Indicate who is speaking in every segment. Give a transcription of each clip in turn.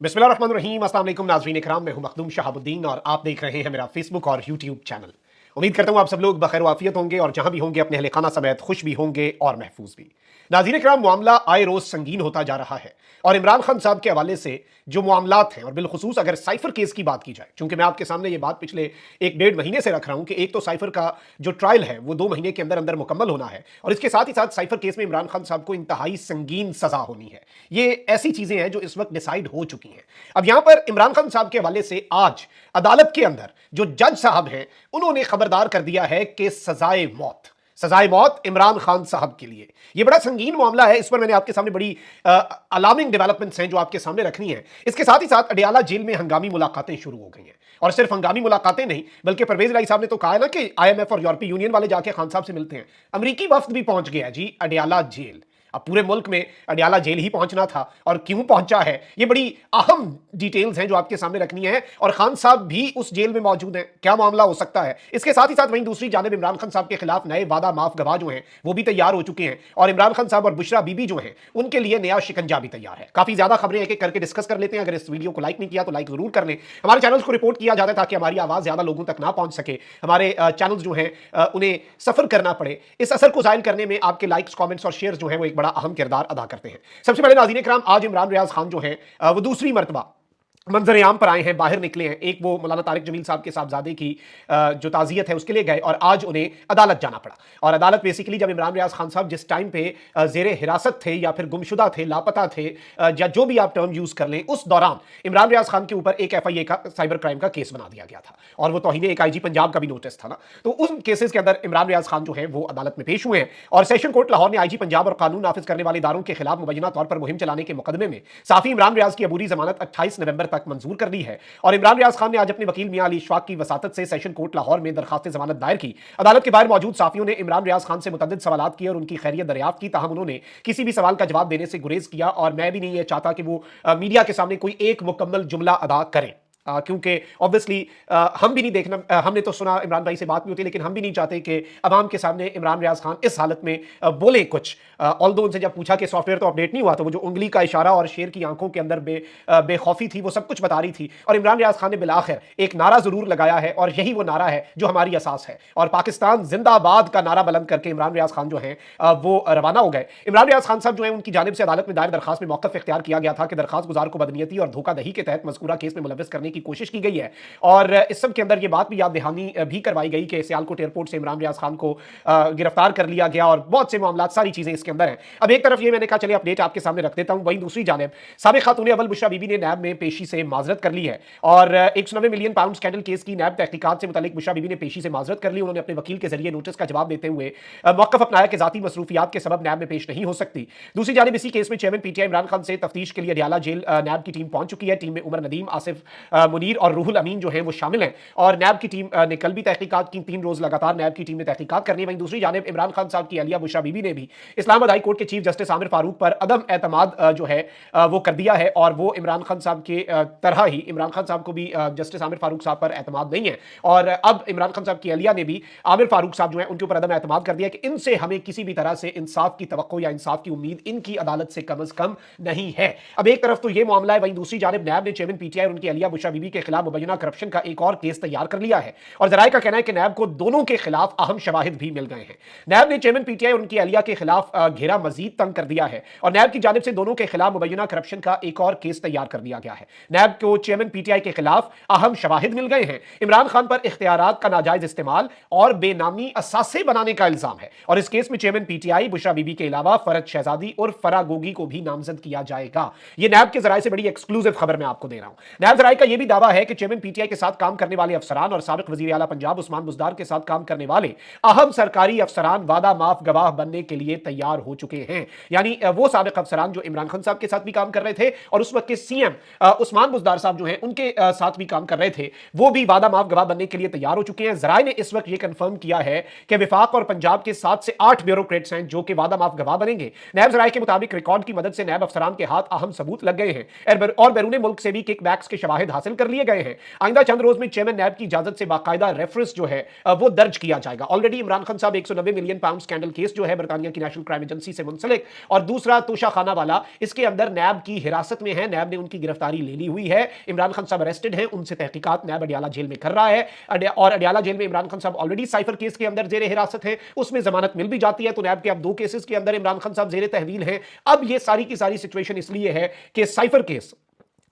Speaker 1: बिस्मिल्लाहिर्रहमानिर्रहीम। अस्सलाम वालेकुम नाज़रीन इकराम, मैं हूं मखदूम शहाबुद्दीन और आप देख रहे हैं मेरा फेसबुक और यूट्यूब चैनल। उम्मीद करता हूं आप सब लोग बखैर वाफियत होंगे और जहां भी होंगे अपने अहले खाना समेत खुश भी होंगे और महफूज भी। नाज़रीन इकराम, मामला आए रोज संगीन होता जा रहा है और इमरान खान साहब के हवाले से जो मामलात हैं, और बिलखुसूस अगर साइफर केस की बात की जाए, चूंकि मैं आपके सामने ये बात पिछले एक डेढ़ महीने से रख रहा हूं कि एक तो साइफर का जो ट्रायल है वो 2 महीने के अंदर अंदर मुकम्मल होना है और इसके साथ ही साथ साइफर केस में इमरान खान साहब को इंतहाई संगीन सजा होनी है। ये ऐसी चीजें हैं जो इस वक्त डिसाइड हो चुकी हैं। अब यहां पर इमरान खान साहब के हवाले से आज अदालत के अंदर जो जज साहब हैं उन्होंने खबरदार कर दिया है कि सजाए मौत इमरान खान साहब के लिए। यह बड़ा संगीन मामला है। इस पर मैंने आपके सामने बड़ी अलार्मिंग डेवलपमेंट्स हैं जो आपके सामने रखनी है। इसके साथ ही साथ अडियाला जेल में हंगामी मुलाकातें शुरू हो गई हैं और सिर्फ हंगामी मुलाकातें नहीं बल्कि परवेज इलाही साहब ने तो कहा है ना कि IMF और यूरोपीय यूनियन वाले जाके खान साहब से मिलते हैं। अमेरिकी वफ्द भी पहुंच गया जी अडियाला जेल। अब पूरे मुल्क में अडियाला जेल ही पहुंचना था और क्यों पहुंचा है, ये बड़ी अहम डिटेल्स हैं जो आपके सामने रखनी है। और खान साहब भी उस जेल में मौजूद हैं, क्या मामला हो सकता है। इसके साथ ही साथ वहीं दूसरी जानिब इमरान खान साहब के खिलाफ नए वादा माफ गवाह जो हैं वो भी तैयार हो चुके हैं और इमरान खान साहब और बुशरा बीबी जो हैं उनके लिए नया शिकंजा भी तैयार है। काफी ज्यादा खबरें एक एक करके डिस्कस कर लेते हैं। अगर इस वीडियो को लाइक नहीं किया तो लाइक जरूर कर लें। हमारे चैनल्स को रिपोर्ट किया जाता है ताकि हमारी आवाज ज्यादा लोगों तक ना पहुंच सके, हमारे चैनल्स जो हैं उन्हें सफर करना पड़े। इस असर को जाहिर करने में आपके लाइक्स, कमेंट्स और शेयर्स जो हैं वो एक बड़ा अहम किरदार अदा करते हैं। सबसे पहले नाज़रीन इकराम, आज इमरान रियाज खान जो है वो दूसरी मर्तबा मंजर आम पर आए हैं, बाहर निकले हैं। एक वो मौलाना तारिक जमील साहब के साहबजादे की जो ताज़ियत है उसके लिए गए और आज उन्हें अदालत जाना पड़ा। और अदालत बेसिकली जब इमरान रियाज खान साहब जिस टाइम पे ज़ेरे हिरासत थे या फिर गुमशुदा थे, लापता थे, या जो भी आप टर्म यूज़ कर लें, उस दौरान इमरान रियाज खान के ऊपर एक FIA का साइबर क्राइम का केस बना दिया गया था और वो तौहीन एक IG पंजाब का भी नोटिस था ना। तो उन केसेस के अंदर इमरान रियाज खान जो है वो अदालत में पेश हुए हैं और सेशन कोर्ट लाहौर ने IG पंजाब और कानून नाफिज करने वाले इदारों के खिलाफ मुबैना तौर पर मुहिम चलाने के मुकदमे में साफी इमरान रियाज की अबूरी जमानत 28 नवंबर तक मंजूर कर दी है। और इमरान रियाज खान ने आज अपने वकील मियां अली इशफाक की वसातत से सेशन कोर्ट लाहौर में दरखास्त जमानत दायर की। अदालत के बाहर मौजूद साफियों ने इमरान रियाज खान से मुतअद्दिद सवालात किए और उनकी खैरियत दरियाफ्त की, ताहम उन्होंने किसी भी सवाल का जवाब देने से गुरेज किया। और मैं भी नहीं ये चाहता कि वो मीडिया के सामने कोई एक मुकम्मल जुमला अदा करें, क्योंकि ऑब्वियसली हम भी नहीं देखना, हमने तो सुना इमरान भाई से बात भी होती है लेकिन हम भी नहीं चाहते कि अवाम के सामने इमरान रियाज खान इस हालत में बोले कुछ। ऑल्दो उनसे जब पूछा कि सॉफ्टवेयर तो अपडेट नहीं हुआ तो वो जो उंगली का इशारा और शेर की आंखों के अंदर बेखौफी थी वो सब कुछ बता रही थी। और इमरान रियाज खान ने बिलाखिर एक नारा जरूर लगाया है और यही वो नारा है जो हमारी असास है। और पाकिस्तान जिंदाबाद का नारा बुलंद करके इमरान रियाज खान जो है वो रवाना हो गए। इमरान रियाज खान साहब जो है उनकी जानिब से अदालत में दायर दरखास्त में मौक़िफ़ इख्तियार किया गया था कि दरखास्त गुजार को बदनीयती और धोखाधही के तहत मज़कूरा केस में मुलव्वस करने की कोशिश की गई है। और इस सब के अंदर ये बात भी याद दहानी भी करवाई गई कि सियालकोट एयरपोर्ट से इमरान रियाज खान को गिरफ्तार कर लिया गया और बहुत से मामला, सारी चीजें इसके अंदर हैं। अब एक तरफ ये मैंने कहा चलिए अपडेट आपके सामने रख देता हूं, वहीं दूसरी जानिब साबिक खातून अव्वल बुशरा बीबी ने नैब में पेशी से माजरत कर ली है और 190 मिलियन पाउंड स्कैंडल केस की नैब तहकीकात से मुतालिक बुशरा बीबी ने पेशी से माजरत कर ली। उन्होंने अपने वकील के जरिए नोटिस का जवाब देते हुए मौक़िफ़ अपनाया कि जाती मसरूफियात के सबब नैब में पेश नहीं हो सकती। दूसरी जानिब इसी केस में चेयरमैन PTI इमरान खान से तफ्तीश के लिए अडियाला जेल नैब की टीम पहुंच चुकी है। टीम में उमर नदीम, आसिफ मुनीर और रूहुल अमीन जो है वो शामिल हैं और नैब की टीम ने कल भी तहकीकात की। 3 रोज लगातार नैब की टीम ने तहकीकात करनी है। वहीं दूसरी जानिब इमरान खान साहब की अहलिया बुशरा बीबी ने भी इस्लामाबाद हाई कोर्ट के चीफ जस्टिस आमिर फारूक पर अदम एतमाद जो है वो कर दिया है और वो इमरान खान साहब के तरह ही इमरान खान साहब को भी जस्टिस आमिर फारूक साहब पर एतमाद नहीं है। और अब इमरान खान साहब की अहलिया ने भी आमिर फारूक साहब जो है उनके ऊपर अदम एतमाद कर दिया कि इनसे हमें किसी भी तरह से इंसाफ की तवक्को या इंसाफ की उम्मीद इनकी अदालत से कम अज कम नहीं है। अब एक तरफ तो ये मामला है, वहीं दूसरी जानिब नैब ने चेयरमैन PTI और उनकी अहलिया बुशरा बीबी के खिलाफ मुबैना करप्शन का एक और केस तैयार कर लिया है और जराये का कहना है कि नैब को दोनों के खिलाफ अहम शवाहिद भी मिल गए हैं। नैब ने चेयरमैन PTI और उनकी अहलिया के खिलाफ घेरा मजीद तंग कर दिया है और नैब की जानिब से दोनों के खिलाफ मुबैना करप्शन का एक और केस तैयार कर दिया गया है। नैब को चेयरमैन PTI के खिलाफ अहम शवाहिद मिल गए हैं। इमरान खान पर इख्तियारात का नाजायज इस्तेमाल और बेनामी असासे बनाने का इल्जाम है और इस केस में चेयरमैन PTI बुशरा बीबी के अलावा फरज शहजादी और फरा गोगी को भी नामजद किया जाएगा। यह नैब के जराये से बड़ी एक्सक्लूसिव खबर मैं आपको दे रहा हूं। नैब जराये का यह भी दावा है कि चेयरमैन PTI के साथ काम करने वाले अफसरान और साबिक वजीर आला पंजाब उस्मान बुज़दार के साथ काम करने वाले अहम सरकारी अफसरान वादा माफ गवाह बनने के लिए तैयार हो चुके हैं। यानी वो साबिक अफसरान जो इमरान खान साहब के साथ भी काम कर रहे थे और उस वक्त के CM उस्मान बुज़दार साहब जो हैं उनके साथ भी काम कर रहे थे, वो भी वादा माफ गवाह बनने के लिए तैयार हो चुके हैं। जराये ने इस वक्त ये कंफर्म किया है कि विफाक और पंजाब के 7 से 8 ब्यूरोक्रेट्स हैं जो कि वादा माफ गवाह बनेंगे। नैब जराये के मुताबिक रिकॉर्ड की मदद से नैब अफसरान के हाथ अहम सबूत लग गए हैं और बैरून मुल्क से भी किक बैक्स के शवाहिद हासिल हासिल कर लिए गए हैं। आइंदा चंद रोज में चेयरमैन नैब की इजाजत से बाकायदा रेफरेंस जो है वो दर्ज किया जाएगा। ऑलरेडी इमरान खान साहब 190 मिलियन पाउंड स्कैंडल केस जो है बरतानिया की नेशनल क्राइम एजेंसी से मुंसलिक, और दूसरा तोशा खाना वाला, इसके अंदर नैब की हिरासत में है, नैब ने उनकी गिरफ्तारी ले ली हुई है। इमरान खान साहब अरेस्टेड हैं, उनसे तहकीकात नैब अडियाला जेल में कर रहा है, और अडियाला जेल में इमरान खान साहब ऑलरेडी साइफर केस के अंदर जेर हिरासत है, उसमें जमानत मिल भी जाती है, तो नैब के अब 2 केसेस के अंदर इमरान खान साहब जेर तहवील हैं। अब ये सारी की सारी सिचुएशन इसलिए है कि साइफर केस,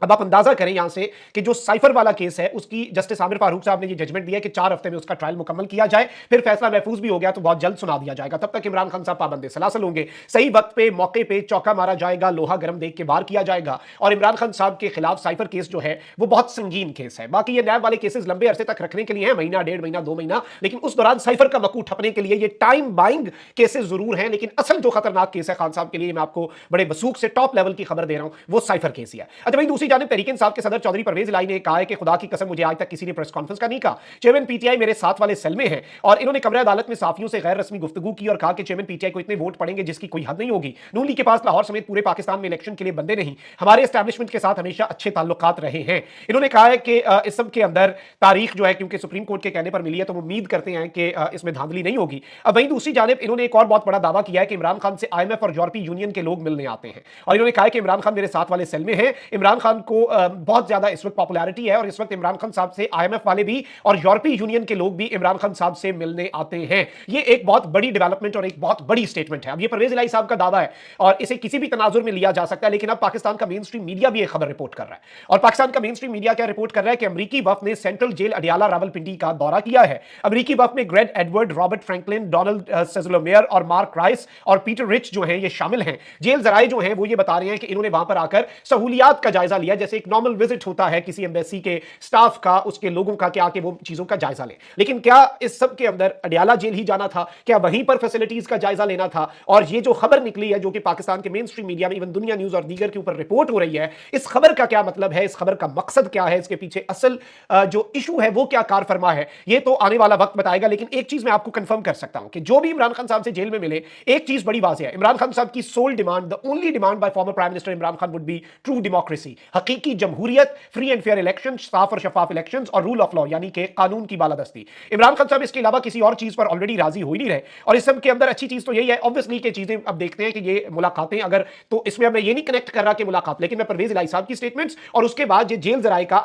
Speaker 1: अब आप अंदाजा करें यहां से कि जो साइफर वाला केस है उसकी जस्टिस आमिर फारूक साहब ने ये जजमेंट दिया कि 4 हफ्ते में उसका ट्रायल मुकम्मल किया जाए, फिर फैसला महफूज भी हो गया तो बहुत जल्द सुना दिया जाएगा। तब तक इमरान खान साहब पाबंदे सलासल होंगे, सही वक्त पे मौके पे चौका मारा जाएगा, लोहा गर्म देख के बाहर किया जाएगा। और इमरान खान साहब के खिलाफ साइफर केस जो है वो बहुत संगीन केस है। बाकी ये नैब वाले केसेस लंबे अरसे तक रखने के लिए है, महीना, 1.5 महीना, 2 महीना, लेकिन उस दौरान साइफर का मकू ठपने के लिए ये टाइम बाइंग केसेस जरूर हैं, लेकिन असल जो खतरनाक केस है खान साहब के लिए, मैं आपको बड़े वसूख से टॉप लेवल की खबर दे रहा हूं, वो साइफर केस ही है। अच्छा भाई, दूसरी जानिब तहरीक इंसाफ के सदर चौधरी परवेज इलाही ने कहा है कि खुदा की कसम मुझे आज तक किसी ने प्रेस कॉन्फ्रेंस का नहीं कहा, चेयरमैन पीटीआई मेरे साथ वाले सेल में है, और इन्होंने कमरे अदालत में साफियों से गैर रस्मी गुफ्तगू की और कहा कि चेयरमैन पीटीआई को इतने वोट पड़ेंगे जिसकी कोई हद नहीं होगी। नून लीग के पास लाहौर समेत पूरे पाकिस्तान में इलेक्शन के लिए बंदे नहीं, हमारे एस्टैब्लिशमेंट के साथ हमेशा अच्छे ताल्लुकात रहे हैं। इन्होंने कहा है कि इस सब के अंदर तारीख जो है क्योंकि सुप्रीम कोर्ट के कहने पर मिली है तो उम्मीद करते हैं कि इसमें धांधली नहीं होगी। अब वहीं दूसरी जानिब इन्होंने एक और बहुत बड़ा दावा किया है कि इमरान खान से IMF और यूरोपीय यूनियन के लोग मिलने आते हैं, और इन्होंने कहा कि इमरान खान मेरे साथ वाले सेल में है। इमरान खान को बहुत ज्यादा इस वक्त पॉपुलैरिटी है, और इस वक्त इमरान खान साहब से IMF वाले भी और यूरोपीय यूनियन के लोग भी इमरान खान साहब से मिलने आते हैं। ये एक बहुत बड़ी डेवलपमेंट और एक बहुत बड़ी स्टेटमेंट है। अब ये परवेज इलाही साहब का दावा है और इसे किसी भी तनाजुर में लिया जा सकता है, लेकिन अब पाकिस्तान का मेन स्ट्रीम मीडिया भी एक खबर रिपोर्ट कर रहा है। और पाकिस्तान का मेन स्ट्रीम मीडिया क्या रिपोर्ट कर रहा है कि अमेरिकी वफ्द ने सेंट्रल जेल अडियाला रावलपिंडी का दौरा किया है। अमेरिकी वफ्द में Greg Edward, Robert Franklin, Donald Sezlomeyer और मार्क राइस और पीटर रिच जो हैं ये शामिल हैं। जेल जराए जो हैं वो ये बता रहे हैं कि इन्होंने वहां पर आकर सहूलियात का जायजा लिया, जैसे एक नॉर्मल विजिट होता है किसी एम्बेसी के स्टाफ का, उसके लोगों का, कि आके वो चीजों का जायजा ले। लेकिन क्या इस सब के अंदर अडियाला जेल ही जाना था? क्या वहीं पर फैसिलिटीज का जायजा लेना था? और ये जो खबर निकली है जो कि पाकिस्तान के मेन स्ट्रीम मीडिया में, इवन दुनिया न्यूज और दीगर के ऊपर रिपोर्ट हो रही है, इस खबर का क्या मतलब है? इस खबर का मकसद क्या है? इसके पीछे असल जो इशू है वो क्या कार फरमा है? ये तो आने वाला वक्त बताएगा। लेकिन एक चीज मैं आपको कंफर्म कर सकता हूं कि जो भी इमरान खान साहब से जेल में मिले, एक चीज बड़ी वाज़ेह है, इमरान खान साहब की sole demand, the only demand by former prime minister Imran Khan would be true democracy, हकीकी जमहूरियत, फ्री एंड फेयर इलेक्शन, साफ और शफाफ इलेक्शन और रूल ऑफ लॉ यानी कि कानून की बालादस्ती। इमरान खान साहब इसके अलावा किसी और चीज पर ऑलरेडी राजी हो ही नहीं रहे। और इस सब के अंदर अच्छी चीज तो यही है ऑब्वियसली कि चीजें अब देखते हैं कि ये मुलाकातें, अगर तो इसमें मैं ये नहीं कनेक्ट कर रहा कि मुलाकात, लेकिन मैं परवेज इलाही साहब की स्टेटमेंट्स और उसके बाद ये जेल जराए का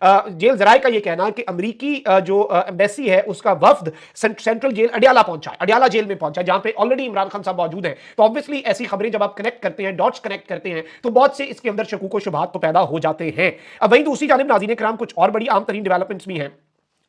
Speaker 1: जेल जराए का ये कहना कि अमरीकी जो एम्बेसी है उसका वफ्द सेंट्रल जेल अडियाला पहुंचा, अडियाला जेल में पहुंचा जहां पे ऑलरेडी इमरान खान साहब मौजूद है। तो ऑब्वियसली ऐसी खबरें जब आप कनेक्ट करते हैं, डॉट्स कनेक्ट करते हैं, तो बहुत से इसके अंदर शकूक व शुबहात तो पैदा हो जाते हैं। अब वहीं दूसरी जानिब नाज़रीन किराम कुछ और बड़ी आम तरीन डेवलपमेंट्स भी हैं।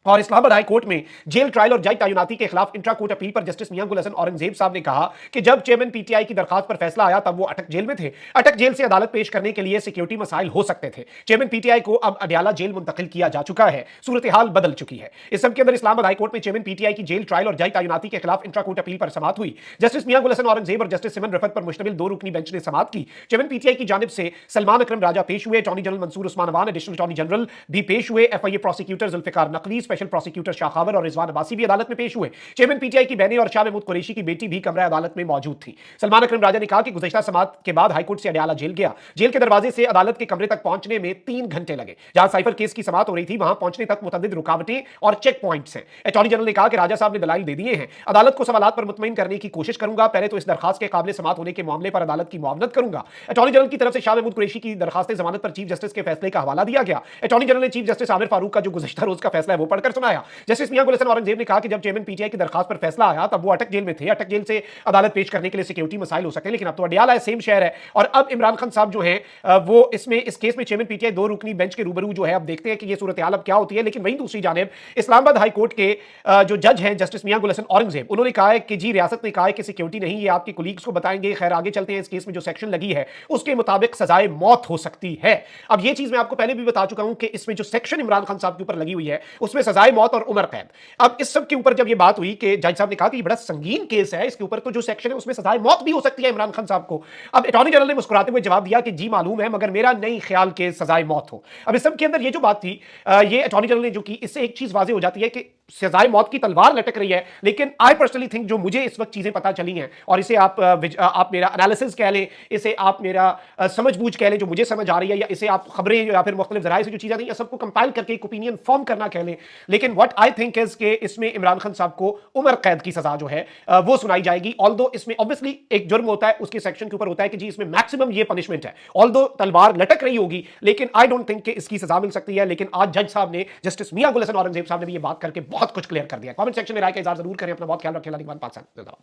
Speaker 1: और इस्लामाबाद हाई कोर्ट में जेल ट्रायल और जज तैनाती के खिलाफ इंट्रा कोर्ट अपील पर जस्टिस मियां गुल हसन औरंगजेब साहब ने कहा कि जब चेयरमैन पीटीआई की दरखास्त पर फैसला आया तब वो अटक जेल में थे। अटक जेल से अदालत पेश करने के लिए सिक्योरिटी मसाइल हो सकते थे। चेयरमैन पीटीआई को अब अडियाला जेल मुंतकिल किया जा चुका है, सूरत हाल बदल चुकी है। इस सब के अंदर इस्लामाबाद हाई कोर्ट में चेयरमैन पीटीआई की जेल ट्रायल और जज तैनाती के खिलाफ इंट्रा कोर्ट अपील पर समाअत हुई। जस्टिस मियां गुल हसन औरंगजेब और जस्टिस सिमन रफत पर मुश्तमिल 2 रुकनी बेंच ने समाअत की। चेयरमैन पीटीआई की जानिब से सलमान अकरम राजा पेश हुए, attorney general Mansoor Usman Awan additional attorney general भी पेश हुए, FIA prosecutor Zulfiqar Naqvi, special prosecutor खबर और रिजवान अब्बासी भी अदालत में पेश हुए। चेयरमैन पीटीआई की बहनें और शाह महमूद कुरैशी की बेटी भी कमरा अदालत में मौजूद थी। सलमान अकरम राजा ने कहा कि गुज़श्ता समाअत के बाद हाईकोर्ट से अडियाला जेल गया। जेल के दरवाजे से अदालत के कमरे तक पहुंचने में 3 घंटे लगे। जहां साइफर केस की समाअत हो रही थी वहां पहुंचने तक मुतअद्दिद रुकावटें और चेक पॉइंट्स हैं। अटॉर्नी जनरल ने कहा कि राजा साहब ने दलाइल दे दिए हैं, अदालत को सवालात पर मुतमईन करने की कोशिश करूंगा। पहले तो इस दरखास्त के काबिल समाअत होने के मामले पर अदालत की मुआवनत करूंगा। अटॉर्नी जनरल की तरफ से शाह महमूद कुरैशी की दरखास्त जमानत पर चीफ जस्टिस के फैसले का हवाला दिया गया। अटॉर्नी जनरल ने चीफ जस्टिस आमिर फारूक का जो गुज़श्ता रोज का फैसला है वो पढ़कर सुनाया। जस्टिस मियां गुल हसन औरंगजेब ने कहा कि जब चेयरमैन पीटीआई की दरखास्त पर फैसला आया तब वो अटक जेल में थे। अटक जेल से अदालत पेश करने के लिए सिक्योरिटी मसाइल हो सकते हैं, लेकिन अब तो अडियाला है, सेम शहर है। और अब इमरान खान साहब जो है वो इस केस में चेयरमैन पीटीआई 2 रुकनी बेंच के रूबरू जो है, अब देखते हैं कि ये सूरत हाल अब क्या होती है। लेकिन वहीं दूसरी जानिब इस्लामाबाद हाई कोर्ट के जो जज हैं जस्टिस मियां गुल हसन औरंगजेब, उन्होंने कहा है कि जी रियासत ने कहा है कि सिक्योरिटी नहीं, ये आपके कोलीग्स को बताएंगे। खैर आगे चलते हैं, इस केस में जो सेक्शन लगी है उसके मुताबिक सजाए मौत हो सकती है। अब ये चीज मैं आपको पहले भी बता चुका हूं कि इसमें जो सेक्शन इमरान खान साहब के ऊपर लगी हुई है उसमें सजाए मौत और उम्र कैद। अब इस सब के ऊपर जब ये बात हुई कि जज साहब ने कहा कि ये बड़ा संगीन केस है, इसके ऊपर तो जो सेक्शन है उसमें सजाए मौत भी हो सकती है इमरान खान साहब को। अब अटॉर्नी जनरल ने मुस्कुराते हुए जवाब दिया कि जी मालूम है, मगर मेरा नहीं ख्याल के सजाए मौत हो। अब इस सब के अंदर ये जो बात थी ये अटॉर्नी जनरल ने जो की, इससे एक चीज वाज़ेह हो जाती है कि सजाए मौत की तलवार लटक रही है, लेकिन आई पर्सनली थिंक जो मुझे इस वक्त चीजें पता चली हैं, और इसे आप मेरा एनालिसिस कह लें, इसे आप मेरा समझ बूझ कह लें, जो मुझे समझ आ रही है, या इसे आप खबरें या फिर मुख्तलिफ जराए से जो चीजें आती हैं सबको कंपाइल करके एक ओपिनियन फॉर्म करना कह लें। लेकिन व्हाट आई थिंक इज कि इसमें इमरान खान साहब को उम्र कैद की सजा जो है वो सुनाई जाएगी। ऑल्दो इसमें ऑब्वियसली एक जुर्म होता है, उसके सेक्शन के ऊपर होता है कि जी इसमें मैक्सिमम ये पनिशमेंट है, ऑल्दो तलवार लटक रही होगी, लेकिन आई डोंट थिंक कि इसकी सजा मिल सकती है। लेकिन आज जज साहब ने, जस्टिस मियां गुल हसन औरंगजेब साहब ने भी ये बात करके बहुत कुछ क्लियर कर दिया। कमेंट सेक्शन में राय का इज़हार जरूर करें। अपना बहुत ख्याल रखें। पाकिस्तान।